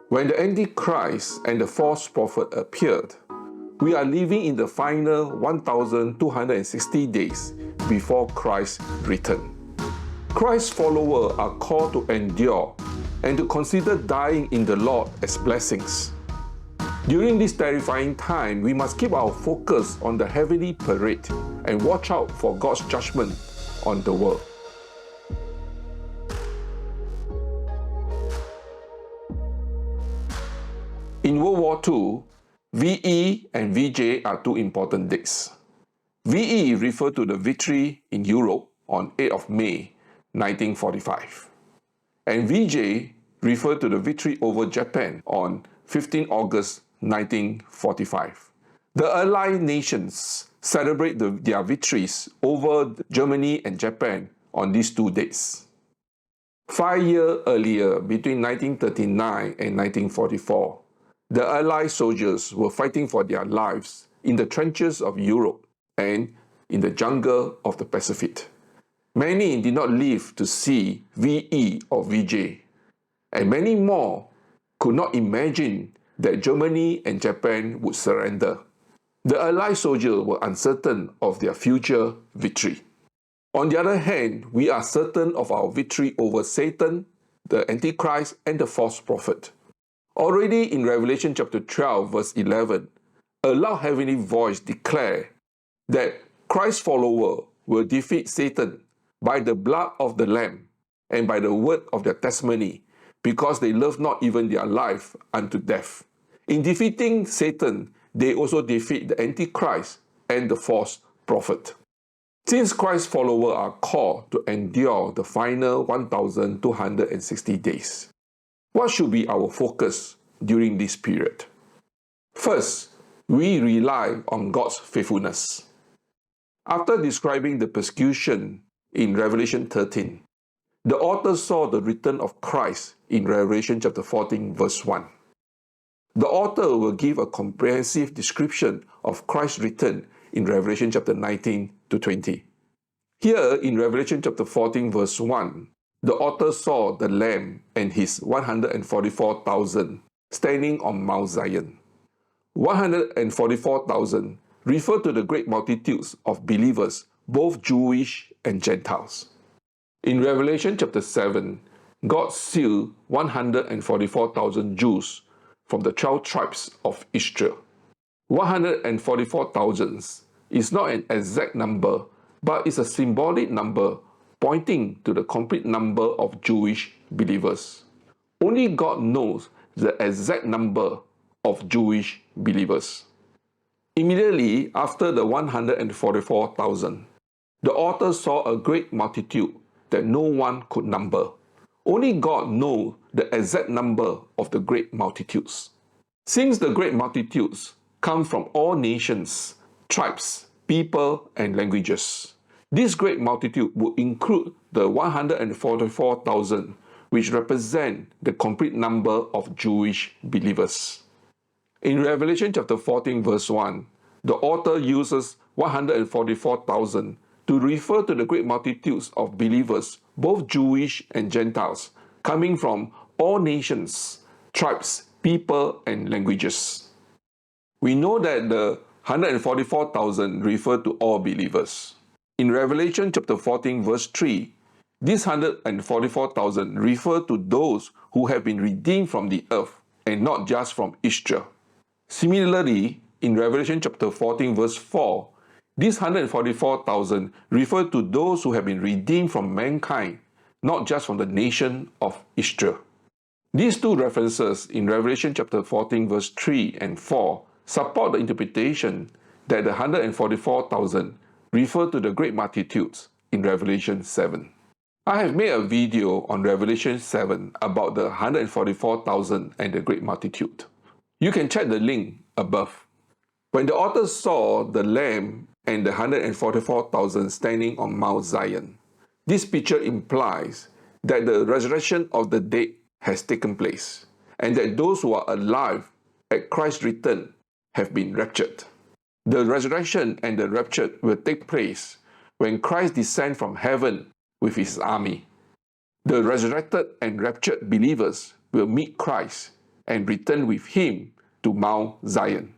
When the Antichrist and the false prophet appeared, we are living in the final 1,260 days before Christ's return. Christ's followers are called to endure and to consider dying in the Lord as blessings. During this terrifying time, we must keep our focus on the heavenly parade and watch out for God's judgment on the world. In World War II, VE and VJ are two important dates. VE refers to the victory in Europe on 8th of May 1945, and VJ refers to the victory over Japan on 15 August 1945. The Allied nations celebrate their victories over Germany and Japan on these two dates. 5 years earlier, between 1939 and 1944, the Allied soldiers were fighting for their lives in the trenches of Europe and in the jungle of the Pacific. Many did not live to see VE or VJ, and many more could not imagine that Germany and Japan would surrender. The Allied soldiers were uncertain of their future victory. On the other hand, we are certain of our victory over Satan, the Antichrist, and the false prophet. Already in Revelation chapter 12, verse 11, a loud heavenly voice declared that Christ's followers will defeat Satan by the blood of the Lamb and by the word of their testimony, because they love not even their life unto death. In defeating Satan, they also defeat the Antichrist and the false prophet. Since Christ's followers are called to endure the final 1,260 days, what should be our focus during this period? First, we rely on God's faithfulness. After describing the persecution in Revelation 13, the author saw the return of Christ in Revelation chapter 14, verse 1. The author will give a comprehensive description of Christ's return in Revelation chapter 19 to 20. Here in Revelation chapter 14, verse 1, the author saw the Lamb and his 144,000 standing on Mount Zion. 144,000 refer to the great multitudes of believers, both Jewish and Gentiles. In Revelation chapter 7, God sealed 144,000 Jews from the 12 tribes of Israel. 144,000 is not an exact number, but is a symbolic number pointing to the complete number of Jewish believers. Only God knows the exact number of Jewish believers. Immediately after the 144,000, the author saw a great multitude that no one could number. Only God knows the exact number of the great multitudes. Since the great multitudes come from all nations, tribes, people, and languages, this great multitude would include the 144,000, which represent the complete number of Jewish believers. In Revelation chapter 14, verse 1, the author uses 144,000 to refer to the great multitudes of believers, both Jewish and Gentiles, coming from all nations, tribes, people, and languages. We know that the 144,000 refer to all believers. In Revelation chapter 14, verse 3, these 144,000 refer to those who have been redeemed from the earth and not just from Israel. Similarly, in Revelation chapter 14, verse 4, these 144,000 refer to those who have been redeemed from mankind, not just from the nation of Israel. These two references in Revelation chapter 14, verse 3 and 4 support the interpretation that the 144,000 refer to the great multitudes in Revelation 7. I have made a video on Revelation 7 about the 144,000 and the great multitude. You can check the link above. When the author saw the Lamb and the 144,000 standing on Mount Zion, this picture implies that the resurrection of the dead has taken place, and that those who are alive at Christ's return have been raptured. The resurrection and the rapture will take place when Christ descends from heaven with his army. The resurrected and raptured believers will meet Christ and return with him to Mount Zion.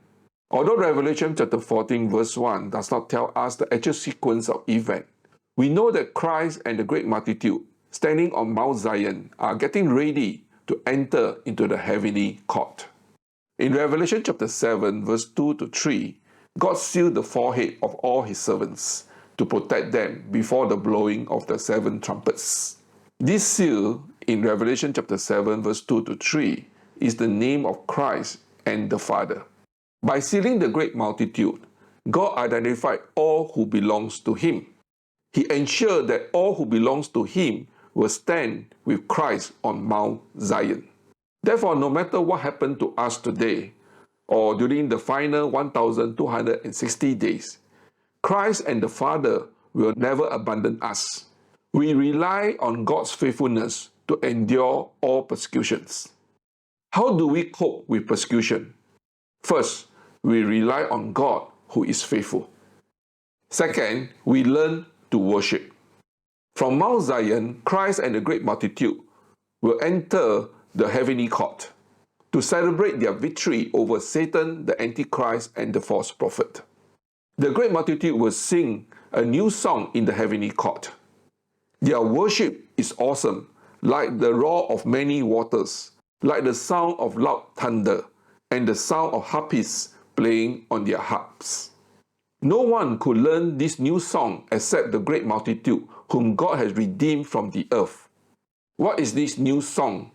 Although Revelation chapter 14 verse 1 does not tell us the actual sequence of events, we know that Christ and the great multitude standing on Mount Zion are getting ready to enter into the heavenly court. In Revelation chapter 7 verse 2 to 3, God sealed the forehead of all his servants to protect them before the blowing of the 7 trumpets. This seal in Revelation chapter 7 verse 2 to 3 is the name of Christ and the Father. By sealing the great multitude, God identified all who belongs to him. He ensured that all who belongs to him will stand with Christ on Mount Zion. Therefore, no matter what happened to us today or during the final 1260 days, Christ and the Father will never abandon us. We rely on God's faithfulness to endure all persecutions. How do we cope with persecution? First, we rely on God who is faithful. Second, we learn to worship. From Mount Zion, Christ and the great multitude will enter the heavenly court to celebrate their victory over Satan, the Antichrist, and the false prophet. The great multitude will sing a new song in the heavenly court. Their worship is awesome, like the roar of many waters, like the sound of loud thunder, and the sound of harpists playing on their harps. No one could learn this new song except the great multitude whom God has redeemed from the earth. What is this new song?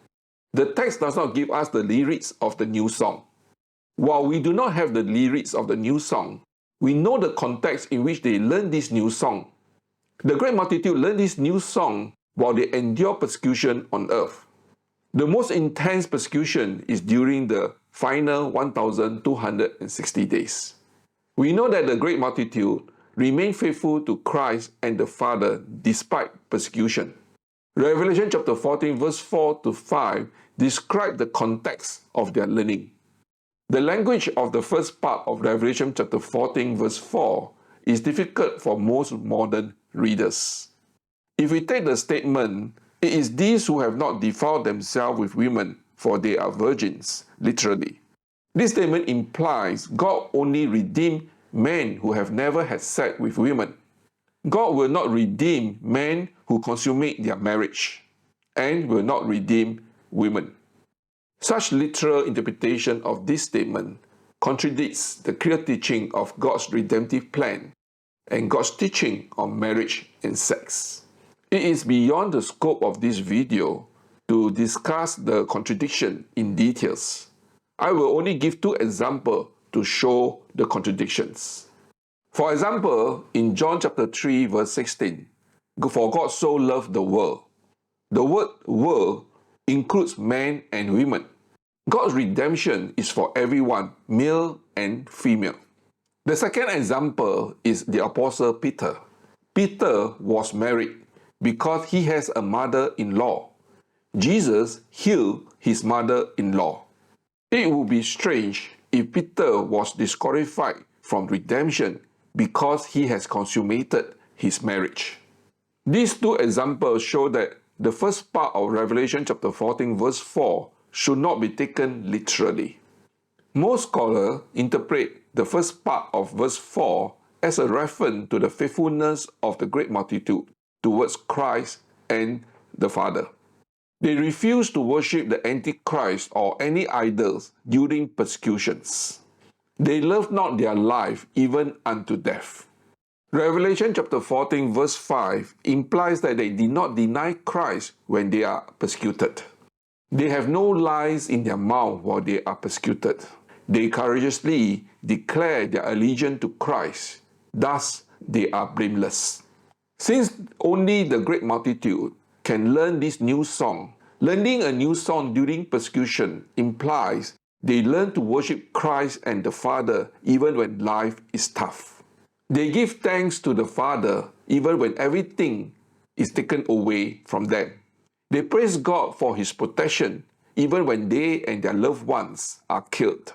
The text does not give us the lyrics of the new song. While we do not have the lyrics of the new song, we know the context in which they learned this new song. The great multitude learned this new song while they endure persecution on earth. The most intense persecution is during the final 1260 days. We know that the great multitude remained faithful to Christ and the Father despite persecution. Revelation chapter 14 verse 4 to 5 describe the context of their learning. The language of the first part of Revelation chapter 14 verse 4 is difficult for most modern readers. If we take the statement, "It is these who have not defiled themselves with women, for they are virgins," literally, this statement implies God only redeemed men who have never had sex with women. God will not redeem men who consummate their marriage, and will not redeem women. Such literal interpretation of this statement contradicts the clear teaching of God's redemptive plan and God's teaching on marriage and sex. It is beyond the scope of this video to discuss the contradiction in details. I will only give 2 examples to show the contradictions. For example, in John chapter 3 verse 16, "For God so loved the world." The word world includes men and women. God's redemption is for everyone, male and female. The second example is the Apostle Peter. Peter was married because he has a mother-in-law. Jesus healed his mother-in-law. It would be strange if Peter was disqualified from redemption because he has consummated his marriage. These 2 examples show that the first part of Revelation chapter 14 verse 4 should not be taken literally. Most scholars interpret the first part of verse 4 as a reference to the faithfulness of the great multitude towards Christ and the Father. They refuse to worship the Antichrist or any idols during persecutions. They love not their life even unto death. Revelation chapter 14 verse 5 implies that they did not deny Christ when they are persecuted. They have no lies in their mouth while they are persecuted. They courageously declare their allegiance to Christ. Thus, they are blameless. Since only the great multitude can learn this new song, learning a new song during persecution implies they learn to worship Christ and the Father even when life is tough. They give thanks to the Father even when everything is taken away from them. They praise God for His protection even when they and their loved ones are killed.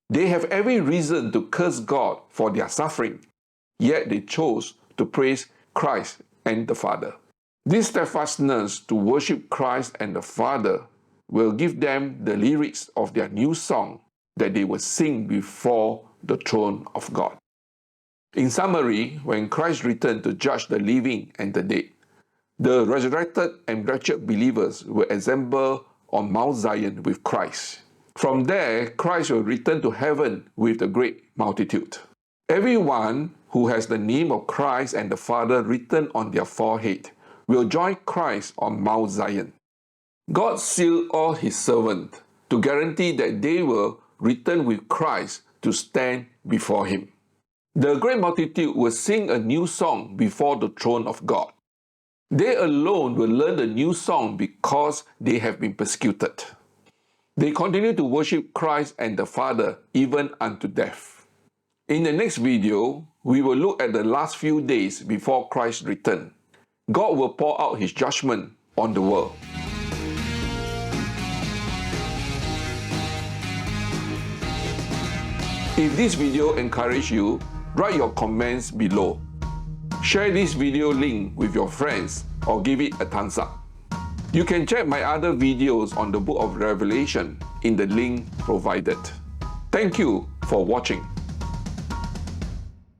They have every reason to curse God for their suffering, yet they chose to praise Christ and the Father. This steadfastness to worship Christ and the Father will give them the lyrics of their new song that they will sing before the throne of God. In summary, when Christ returned to judge the living and the dead, the resurrected and raptured believers will assemble on Mount Zion with Christ. From there, Christ will return to heaven with the great multitude. Everyone who has the name of Christ and the Father written on their forehead will join Christ on Mount Zion. God sealed all His servants to guarantee that they will return with Christ to stand before Him. The great multitude will sing a new song before the throne of God. They alone will learn the new song because they have been persecuted. They continue to worship Christ and the Father even unto death. In the next video, we will look at the last few days before Christ's return. God will pour out His judgment on the world. If this video encouraged you, write your comments below. Share this video link with your friends or give it a thumbs up. You can check my other videos on the book of Revelation in the link provided. Thank you for watching.